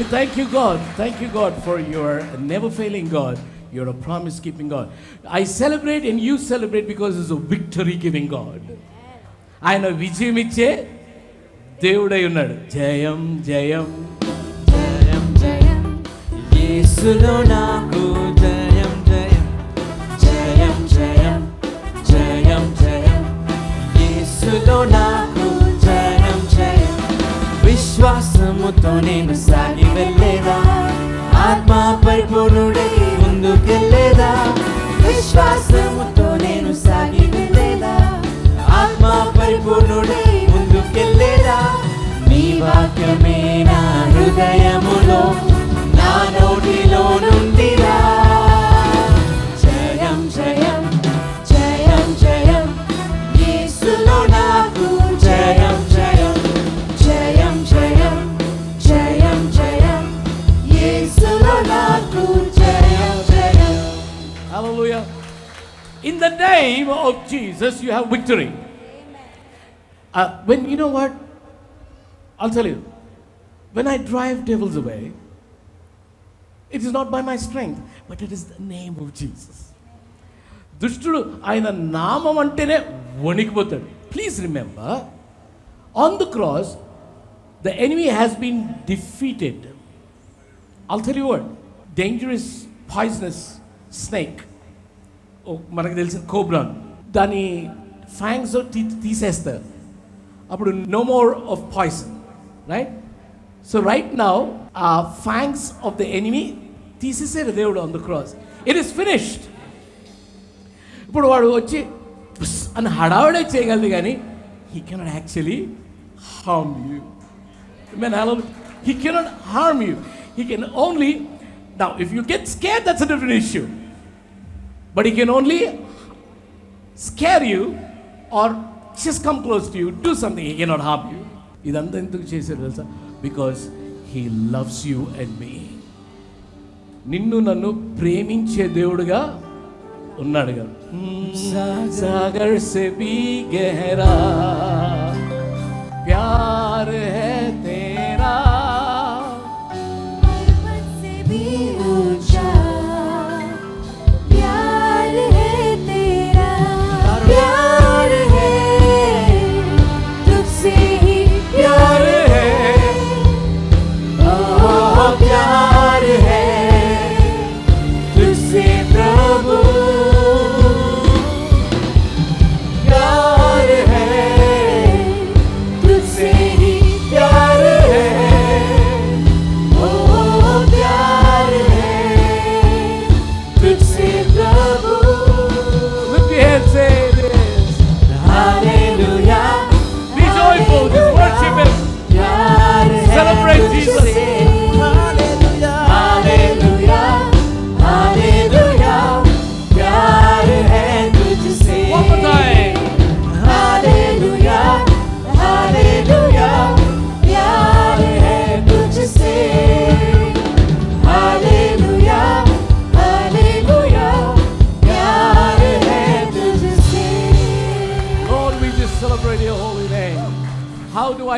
We thank you, God. Thank you, God, for your never failing God. You're a promise keeping God. I celebrate and you celebrate because it's a victory giving God. ఆయన విజయం ఇచ్చే దేవుడై ఉన్నాడు. జయం జయం జయం జయం యేసులో నాకు జయం జయం జయం జయం జయం జయం యేసులో నాకు జయం జయం విశ్వాసముతో నేను సాగి వెళ్ళేదా ఆత్మ పరిపూర్ణుడై ముందుకెళ్ళేదా విశ్వాసముతో నేను సాగి వెళ్ళేదా ఆత్మ పరిపూర్ణుడై ముందుకెళ్ళేదా నీ వాక్యమే నా హృదయములో నా నోటిలో నుండిరా జయం జయం జయం జయం యేసులో నాకు జయం జయం జయం జయం జయం జయం యేసులో నాకు జయం జయం. Hallelujah. In the name of Jesus, you have victory. When you know what? I'll tell you. When I drive devils away, it is not by my strength, but it is the name of Jesus. దుష్టుడు ఆయన నామం అంటేనే వణికిపోతాడు. Please remember, on the cross, the enemy has been defeated. I'll tell you what, dangerous, poisonous snake, మనకు తెలిసిన cobra, దాని fangs తీసేస్తారు. అప్పుడు no more of poison, right? So right now ఆ ఫ్యాంగ్స్ ఆఫ్ ద ఎనిమీ తీసేసారు దేవుడు on the cross. It is finished. ఇప్పుడు వాడు వచ్చి అని హడావుడే చేయగలదు కానీ he cannot actually harm you. He cannot harm you. He can only, now if you get scared, that's a different issue. But he can only scare you or just come close to you, do something. He cannot harm you. ఇదంతా ఎందుకు చేశారు తెలుసా? Because he loves you and me. నిన్ను నన్ను ప్రేమించే దేవుడుగా ఉన్నాడుగా. సాగర్ సే భీ గహరా ప్యార్ హై తేరా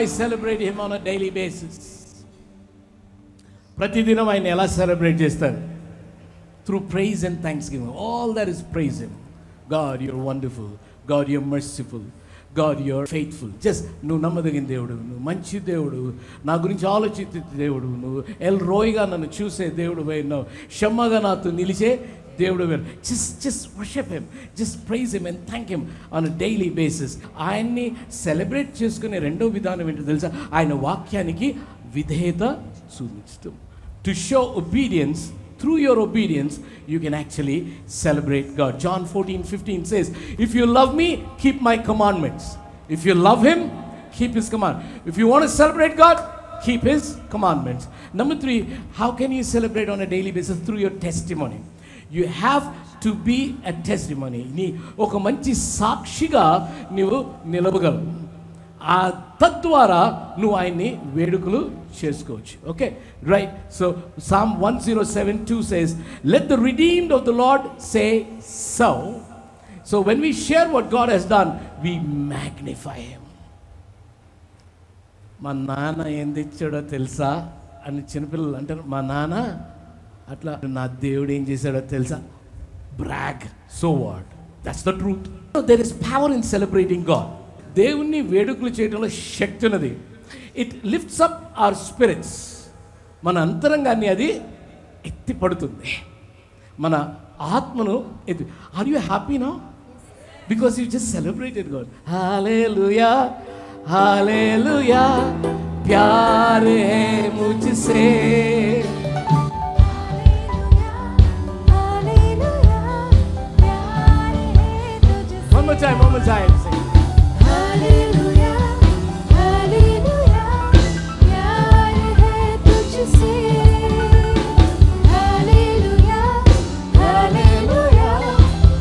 I celebrate him on a daily basis. ప్రతిదినం ఆయన ఎలా సెలబ్రేట్ చేస్తారు? Through praise and thanksgiving. All that is praise him. God, you're wonderful. God, you're merciful. God, you're faithful. Just నువ్వు నమ్మదగిన దేవుడు, నువ్వు మంచి దేవుడు, నా గురించి ఆలోచించే దేవుడు, నువ్వు ఎల్ రోయ్గా నన్ను చూసే దేవుడు, నువ్వు షమ్మగా నాతో నిలిచే దేవుడు. just worship him, just praise him and thank him on a daily basis. ఆయన్ని సెలబ్రేట్ చేసుకునే రెండో విధానం ఏంటో తెలుసా? ఆయన వాక్యానికి విధేయత చూపించడం. To show obedience, through your obedience you can actually celebrate God. John 14:15 says, if you love me, keep my commandments. If you love him, keep his command. If you want to celebrate God, keep his commandments. Number 3, how can you celebrate on a daily basis? Through your testimony. You have to be a testimony. నీ ఒక మంచి సాక్షిగా నువ్వు నిలవగలవు. ఆ తద్వారా నువ్వు ఆయన్ని వేడుకలు చేసుకోవచ్చు. Okay, right. So Psalm 107:2 says, let the redeemed of the Lord say so. So when we share what God has done, we magnify him. మా నాన్న ఏం తెచ్చాడో తెలుసా అని చిన్నపిల్లలు అంటారు, మా నాన్న అట్లా, నా దేవుడు ఏం చేశాడో తెలుసా, brag. So what, that's the truth. There is power in celebrating God. దేవుణ్ణి వేడుకలు చేయడంలో శక్తి ఉన్నది. It lifts up our spirits. మన అంతరంగాన్ని అది ఎత్తి పడుతుంది, మన ఆత్మను ఎత్తి. Are you happy now? Because you just celebrated God. Hallelujah hallelujah ప్యార్ హై ముझसे. One more time, one more time. Sing. Hallelujah, hallelujah, प्यार है तुझसे. Hallelujah, hallelujah,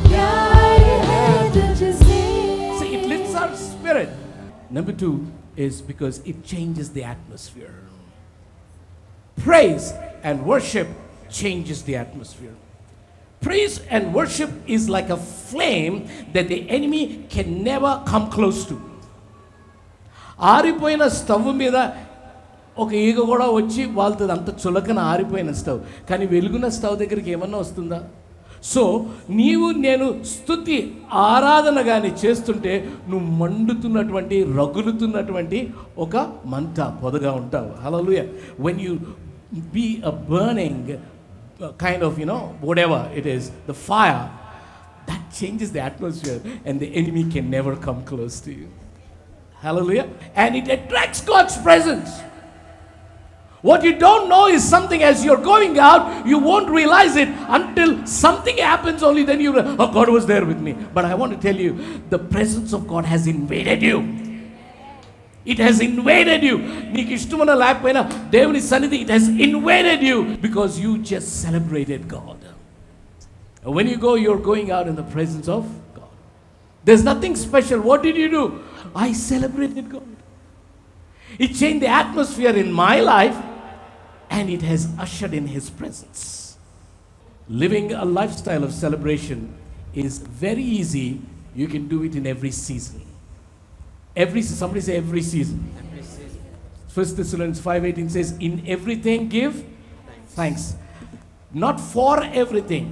प्यार है तुझसे. See, it lifts our spirit. Number 2 is because it changes the atmosphere. Praise and worship changes the atmosphere. Praise and worship is like a flame that the enemy can never come close to. ఆరిపోయిన stove మీద ఒక ఈగ కూడా వచ్చి వాళ్తుంది, అంత చులకన ఆరిపోయిన stove. కానీ వెలుగున్న స్టవ్ దగ్గరికి ఏమన్నా వస్తుందా? సో నీవు నేను స్తుతి ఆరాధన కానీ చేస్తుంటే నువ్వు మండుతున్నటువంటి, రగులుతున్నటువంటి ఒక మంట, పొదగా ఉంటావు. హల్లెలూయా. when you be a burning kind of, whatever it is, the fire, that changes the atmosphere and the enemy can never come close to you. Hallelujah. And it attracts God's presence. What you don't know is something, as you're going out, you won't realize it until something happens, only then you, oh, God was there with me. But I want to tell you, the presence of God has invaded you. It has invaded you. నీకు ఇష్టమైన లేకపోయినా దేవుని సన్నిధి, it has invaded you because you just celebrated God. When you go, you're going out in the presence of God. There's nothing special. What did you do? I celebrated God. It changed the atmosphere in my life and it has ushered in His presence. Living a lifestyle of celebration is very easy. You can do it in every season. Somebody say every season. 1 Thessalonians 5:18 says, in everything give thanks. Not for everything,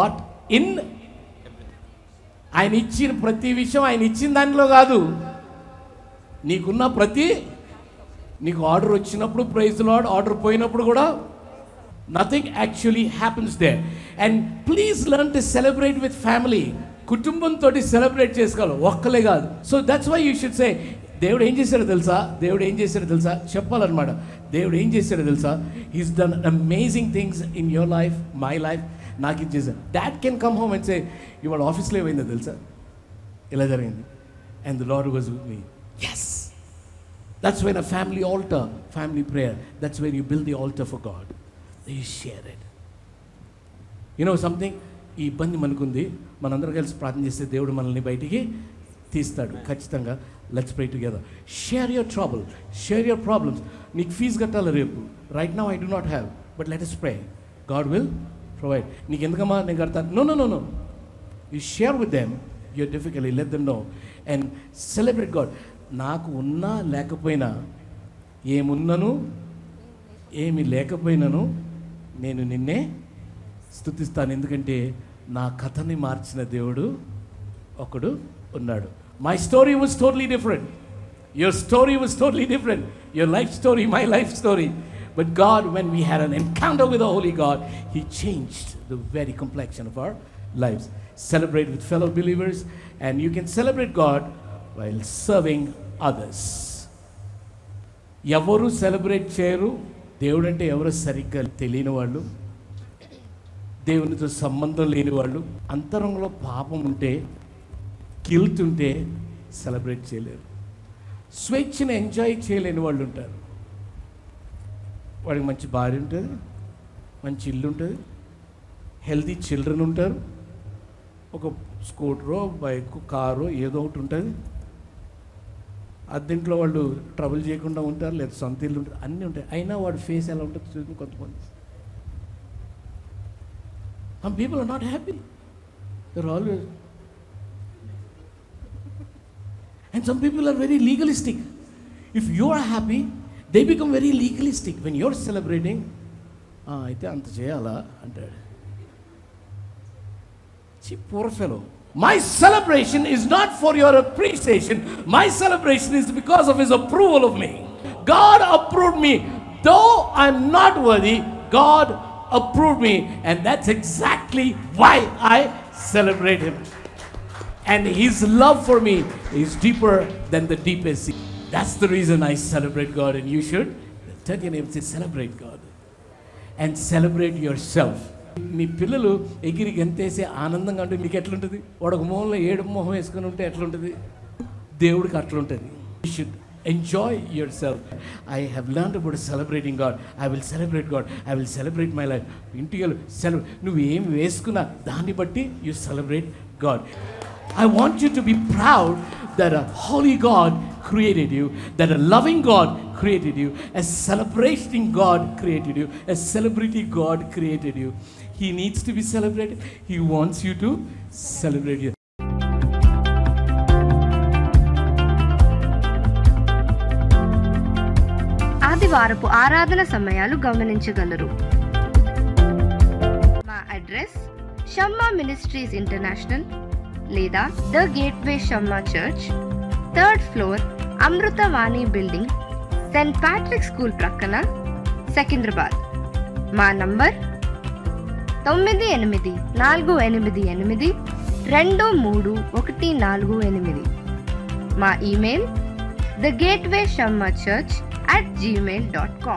but in. ఆయన ఇచ్చిన ప్రతి విషయం, ఆయన ఇచ్చిన దానిలో కాదు, నీకున్న నీకు ఆర్డర్ వచ్చినప్పుడు ప్రైజ్ లార్డ్, ఆర్డర్ పోయినప్పుడు కూడా nothing actually happens there. And please learn to celebrate with family. కుటుంబంతో సెలబ్రేట్ చేసుకోవాలి, ఒక్కలే కాదు. So that's why you should say, దేవుడు ఏం చేశాడో తెలుసా చెప్పాలన్నమాట. దేవుడు ఏం చేశాడో తెలుసా, he's done amazing things in your life, my life. నాకు ఇది చేశాను. Dad can come home and say, ఇవాళ ఆఫీస్లో ఏమైందో తెలుసా, ఇలా జరిగింది, and the Lord was with me. Yes, that's when a family alter, family prayer, that's when you build the altar for God. You share it. Something, ఈ ఇబ్బంది మనకుంది, మనందరం కలిసి ప్రార్థన చేస్తే దేవుడు మనల్ని బయటికి తీస్తాడు ఖచ్చితంగా. Let's pray together. Share your trouble, share your problems. నీకు ఫీజు కట్టాలి రేపు, right now I do not have, but let us pray. God will provide. నీకు ఎందుకమ్మా నేను కడతాను? No. You share with them your difficulty, let them know and celebrate God. నాకు ఉన్నా లేకపోయినా, ఏమున్నను ఏమి లేకపోయినాను, నేను నిన్నే స్తుతిస్తాను, ఎందుకంటే నా కథని మార్చిన దేవుడు ఒకడు ఉన్నాడు. My story was totally different, your story was totally different, your life story, my life story. But God, when we had an encounter with the Holy God, He changed the very complexion of our lives. Celebrate with fellow believers, and you can celebrate God while serving others. ఎవరు celebrate చేయరు దేవుడు అంటే, ఎవరు సరిగ్గా తెలియని వాళ్ళు, దేవునితో సంబంధం లేని వాళ్ళు, అంతరంగంలో పాపం ఉంటే, గిల్ట్ ఉంటే సెలబ్రేట్ చేయలేరు. స్వేచ్ఛను ఎంజాయ్ చేయలేని వాళ్ళు ఉంటారు. వాడికి మంచి భార్య ఉంటుంది, మంచి ఇల్లు ఉంటుంది, హెల్తీ చిల్డ్రన్ ఉంటారు, ఒక స్కూటరో బైక్ కారు ఏదో ఒకటి ఉంటుంది, అద్దెంట్లో వాళ్ళు ట్రబుల్ చేయకుండా ఉంటారు, లేదా సొంత ఇల్లు ఉంటుంది, అన్నీ ఉంటాయి. అయినా వాడి ఫేస్ ఎలా ఉంటుంది చూసి కొంతమంది. Some people are not happy. They're always. And some people are very legalistic. If you are happy they become very legalistic. When you're celebrating, అయితే అంత చేయాలా అంటాడు. Poor fellow. My celebration is not for your appreciation. My celebration is because of his approval of me. God approved me. Though I'm not worthy, God approved me. And that's exactly why I celebrate him. And his love for me is deeper than the deepest sea. That's the reason I celebrate God. And you should tell your neighbor, say, celebrate God. And celebrate yourself. మీ పిల్లలు ఎగిరి గంతేసి ఆనందంగా ఉంటే మీకు ఎట్లుంటుంది? వాడు ఒక మొహంలో ఏడు మొహం వేసుకొని ఉంటే ఎట్లుంటుంది? దేవుడికి అట్లుంటుంది. You should enjoy yourself. I have learned about celebrating God. I will celebrate God. I will celebrate my life. ఇంటికి నువ్వు ఏం వేసుకున్నా దాన్ని బట్టి you celebrate God. I want you to be proud that a holy God created you, that a loving God created you, a celebrating God created you, a celebrity God created you. He needs to be celebrated. He wants you to celebrate you. ఆదివారపు ఆరాధన సమయాలు గమనించగలరు. మా address Shammah ministries international లేదా the gateway Shammah church, 3rd floor, Amruthavani building, Saint Patrick school ప్రక్కన, సికింద్రాబాద్. మా number 9848823148. మా email thegatewayshambachurch@gmail.com.